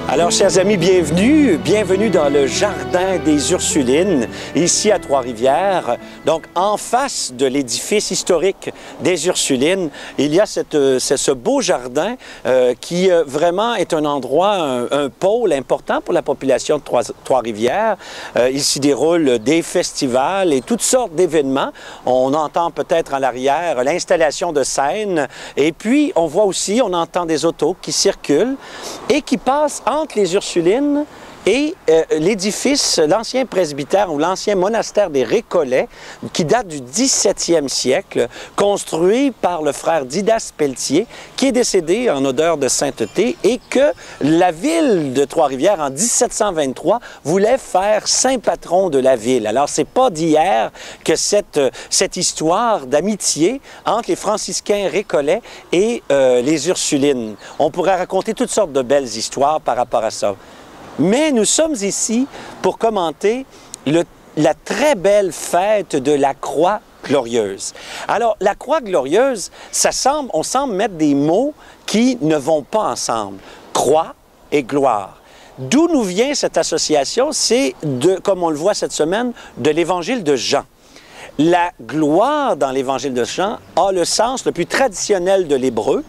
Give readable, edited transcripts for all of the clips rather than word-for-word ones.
Alors, chers amis, bienvenue dans le Jardin des Ursulines, ici à Trois-Rivières. Donc, en face de l'édifice historique des Ursulines, il y a ce beau jardin qui vraiment est un endroit, un pôle important pour la population de Trois-Rivières. Il s'y déroule des festivals et toutes sortes d'événements. On entend peut-être en l'arrière l'installation de scènes et puis on voit aussi, on entend des autos qui circulent et qui passent entre les Ursulines et l'édifice, l'ancien presbytère ou l'ancien monastère des Récollets, qui date du 17e siècle, construit par le frère Didas Pelletier, qui est décédé en odeur de sainteté et que la ville de Trois-Rivières, en 1723, voulait faire saint patron de la ville. Alors, c'est pas d'hier que cette histoire d'amitié entre les franciscains Récollets et les Ursulines. On pourrait raconter toutes sortes de belles histoires par rapport à ça. Mais nous sommes ici pour commenter la très belle fête de la Croix glorieuse. Alors, la Croix glorieuse, on semble mettre des mots qui ne vont pas ensemble. Croix et gloire. D'où nous vient cette association? C'est, comme on le voit cette semaine, de l'Évangile de Jean. La gloire dans l'Évangile de Jean a le sens le plus traditionnel de l'hébreu,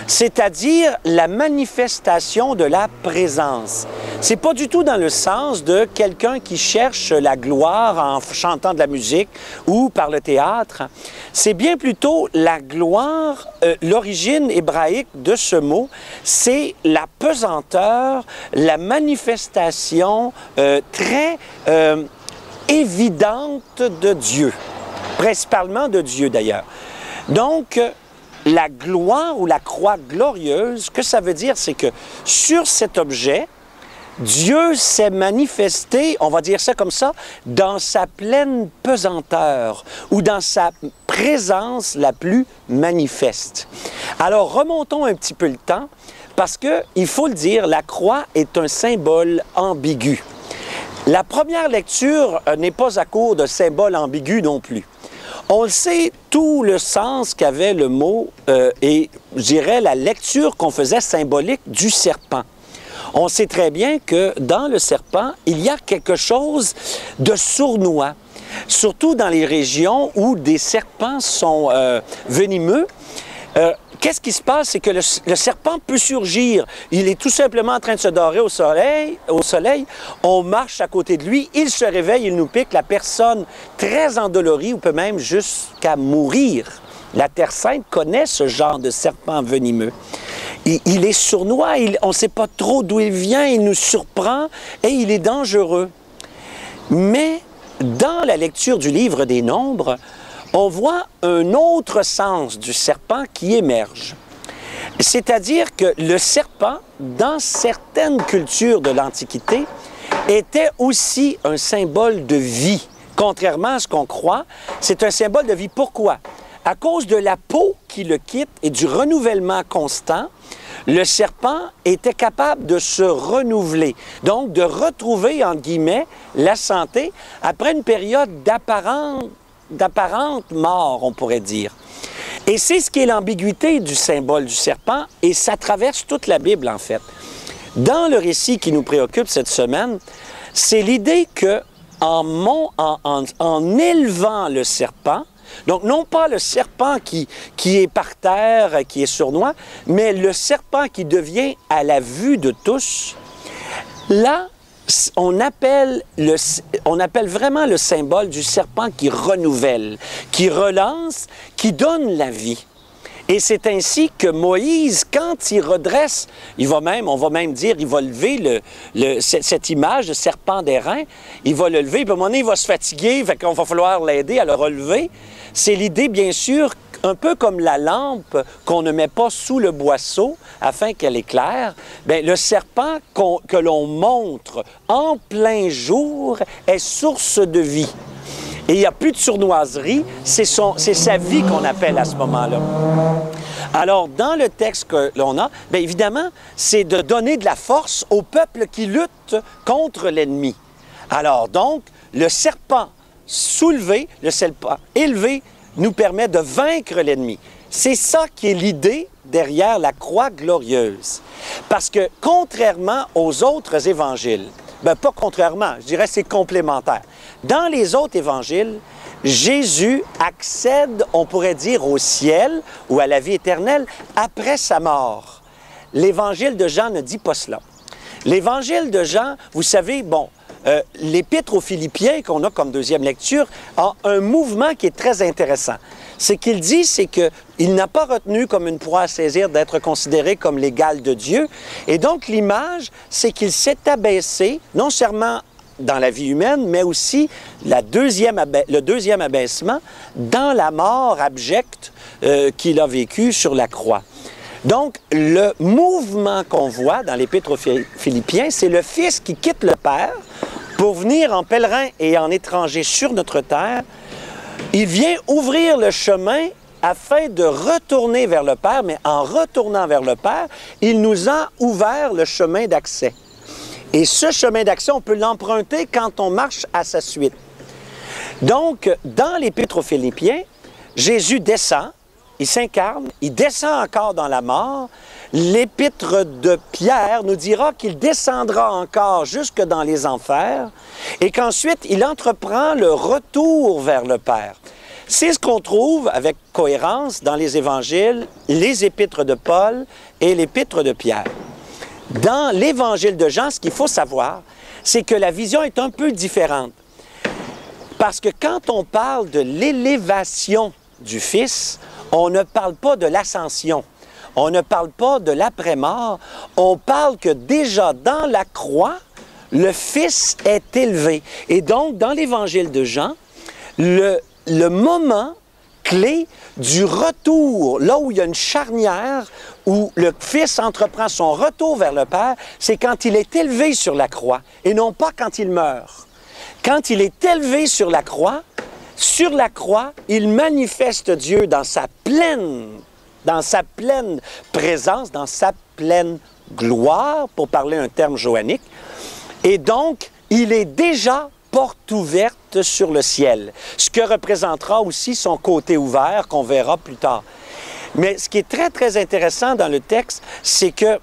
c'est-à-dire la manifestation de la présence. C'est pas du tout dans le sens de quelqu'un qui cherche la gloire en chantant de la musique ou par le théâtre. C'est bien plutôt la gloire, l'origine hébraïque de ce mot, c'est la pesanteur, la manifestation très évidente de Dieu, principalement de Dieu d'ailleurs. Donc, la gloire ou la croix glorieuse, ce que ça veut dire, c'est que sur cet objet, Dieu s'est manifesté, on va dire ça comme ça, dans sa pleine pesanteur ou dans sa présence la plus manifeste. Alors, remontons un petit peu le temps parce que, il faut le dire, la croix est un symbole ambigu. La première lecture n'est pas à court de symboles ambigus non plus. On le sait, tout le sens qu'avait le mot et, je dirais, la lecture qu'on faisait symbolique du serpent. On sait très bien que dans le serpent, il y a quelque chose de sournois, surtout dans les régions où des serpents sont venimeux. Qu'est-ce qui se passe? C'est que le serpent peut surgir. Il est tout simplement en train de se dorer au soleil. On marche à côté de lui, il se réveille, il nous pique. La personne très endolorie ou peut même jusqu'à mourir. La Terre Sainte connaît ce genre de serpent venimeux. Il est sournois, on ne sait pas trop d'où il vient, il nous surprend et il est dangereux. Mais dans la lecture du livre des Nombres, on voit un autre sens du serpent qui émerge. C'est-à-dire que le serpent, dans certaines cultures de l'Antiquité, était aussi un symbole de vie. Contrairement à ce qu'on croit, c'est un symbole de vie. Pourquoi? À cause de la peau qui le quitte et du renouvellement constant, le serpent était capable de se renouveler, donc de retrouver, entre guillemets, la santé après une période d'apparente mort, on pourrait dire. Et c'est ce qui est l'ambiguïté du symbole du serpent, et ça traverse toute la Bible, en fait. Dans le récit qui nous préoccupe cette semaine, c'est l'idée que en élevant le serpent, donc non pas le serpent qui est par terre, qui est sournois, mais le serpent qui devient à la vue de tous, là, on appelle vraiment le symbole du serpent qui renouvelle, qui relance, qui donne la vie. Et c'est ainsi que Moïse, quand il redresse, on va même dire, il va lever cette image de serpent d'airain, il va le lever, puis à un moment donné, il va se fatiguer, fait qu'on va falloir l'aider à le relever. C'est l'idée, bien sûr, un peu comme la lampe qu'on ne met pas sous le boisseau afin qu'elle éclaire, bien, le serpent que l'on montre en plein jour est source de vie. Et il n'y a plus de sournoiserie, c'est sa vie qu'on appelle à ce moment-là. Alors, dans le texte que l'on a, bien évidemment, c'est de donner de la force au peuple qui lutte contre l'ennemi. Alors donc, le serpent soulevé, le serpent élevé, nous permet de vaincre l'ennemi. C'est ça qui est l'idée derrière la croix glorieuse. Parce que contrairement aux autres évangiles, bien pas contrairement, je dirais c'est complémentaire. Dans les autres évangiles, Jésus accède, on pourrait dire, au ciel ou à la vie éternelle après sa mort. L'Évangile de Jean ne dit pas cela. L'Évangile de Jean, vous savez, bon, l'Épître aux Philippiens qu'on a comme deuxième lecture a un mouvement qui est très intéressant. Ce qu'il dit, c'est qu'il n'a pas retenu comme une proie à saisir d'être considéré comme l'égal de Dieu. Et donc, l'image, c'est qu'il s'est abaissé, non seulement dans la vie humaine, mais aussi le deuxième abaissement dans la mort abjecte qu'il a vécue sur la croix. Donc, le mouvement qu'on voit dans l'Épître aux Philippiens, c'est le Fils qui quitte le Père pour venir en pèlerin et en étranger sur notre terre. Il vient ouvrir le chemin afin de retourner vers le Père, mais en retournant vers le Père, il nous a ouvert le chemin d'accès. Et ce chemin d'accès, on peut l'emprunter quand on marche à sa suite. Donc, dans l'Épître aux Philippiens, Jésus descend, il s'incarne, il descend encore dans la mort. L'Épître de Pierre nous dira qu'il descendra encore jusque dans les enfers et qu'ensuite, il entreprend le retour vers le Père. C'est ce qu'on trouve avec cohérence dans les évangiles, les épîtres de Paul et l'Épître de Pierre. Dans l'Évangile de Jean, ce qu'il faut savoir, c'est que la vision est un peu différente. Parce que quand on parle de l'élévation du Fils, on ne parle pas de l'ascension. On ne parle pas de l'après-mort. On parle que déjà dans la croix, le Fils est élevé. Et donc, dans l'Évangile de Jean, le moment clé du retour, là où il y a une charnière, où le Fils entreprend son retour vers le Père, c'est quand il est élevé sur la croix, et non pas quand il meurt. Quand il est élevé sur la croix, il manifeste Dieu dans sa pleine présence, dans sa pleine gloire, pour parler un terme johannique. Et donc, il est déjà porte ouverte sur le ciel, ce que représentera aussi son côté ouvert qu'on verra plus tard. Mais ce qui est très, très intéressant dans le texte, c'est que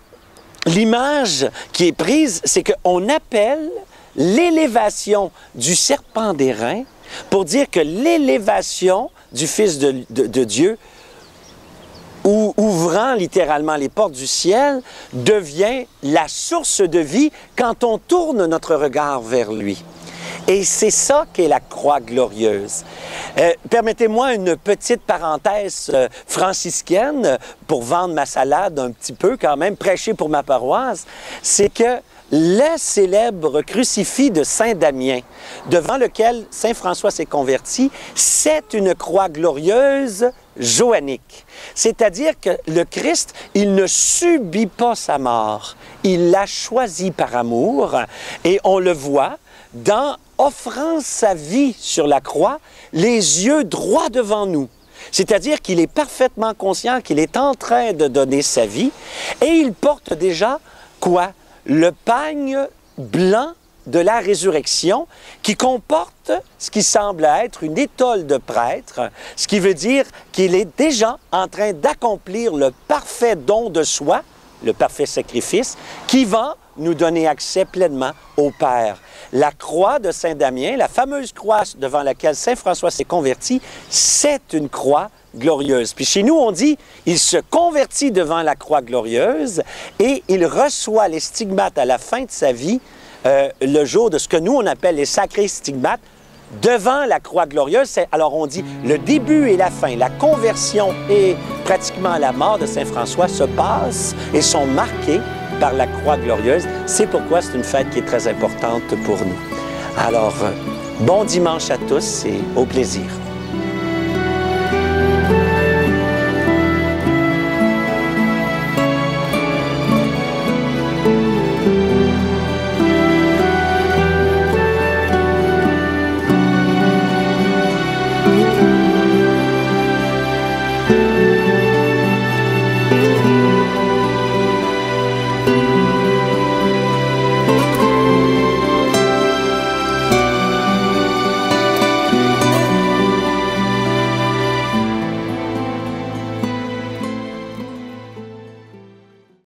l'image qui est prise, c'est qu'on appelle l'élévation du serpent d'airain pour dire que l'élévation du Fils de Dieu, ouvrant littéralement les portes du ciel, devient la source de vie quand on tourne notre regard vers lui. Et c'est ça qu'est la croix glorieuse. Permettez-moi une petite parenthèse franciscaine pour vendre ma salade un petit peu quand même, prêcher pour ma paroisse, c'est que le célèbre crucifix de Saint-Damien, devant lequel Saint François s'est converti, c'est une croix glorieuse johannique. C'est-à-dire que le Christ, il ne subit pas sa mort, il l'a choisi par amour, et on le voit dans offrant sa vie sur la croix, les yeux droits devant nous. C'est-à-dire qu'il est parfaitement conscient qu'il est en train de donner sa vie, et il porte déjà, quoi? Le pagne blanc de la résurrection qui comporte ce qui semble être une étole de prêtre, ce qui veut dire qu'il est déjà en train d'accomplir le parfait don de soi, le parfait sacrifice, qui va nous donner accès pleinement au Père. La croix de Saint-Damien, la fameuse croix devant laquelle Saint François s'est converti, c'est une croix glorieuse. Puis chez nous, on dit, il se convertit devant la croix glorieuse et il reçoit les stigmates à la fin de sa vie, le jour de ce que nous, on appelle les sacrés stigmates, devant la croix glorieuse. Alors on dit, le début et la fin, la conversion et pratiquement la mort de Saint François se passent et sont marqués par la croix glorieuse. C'est pourquoi c'est une fête qui est très importante pour nous. Alors, bon dimanche à tous et au plaisir.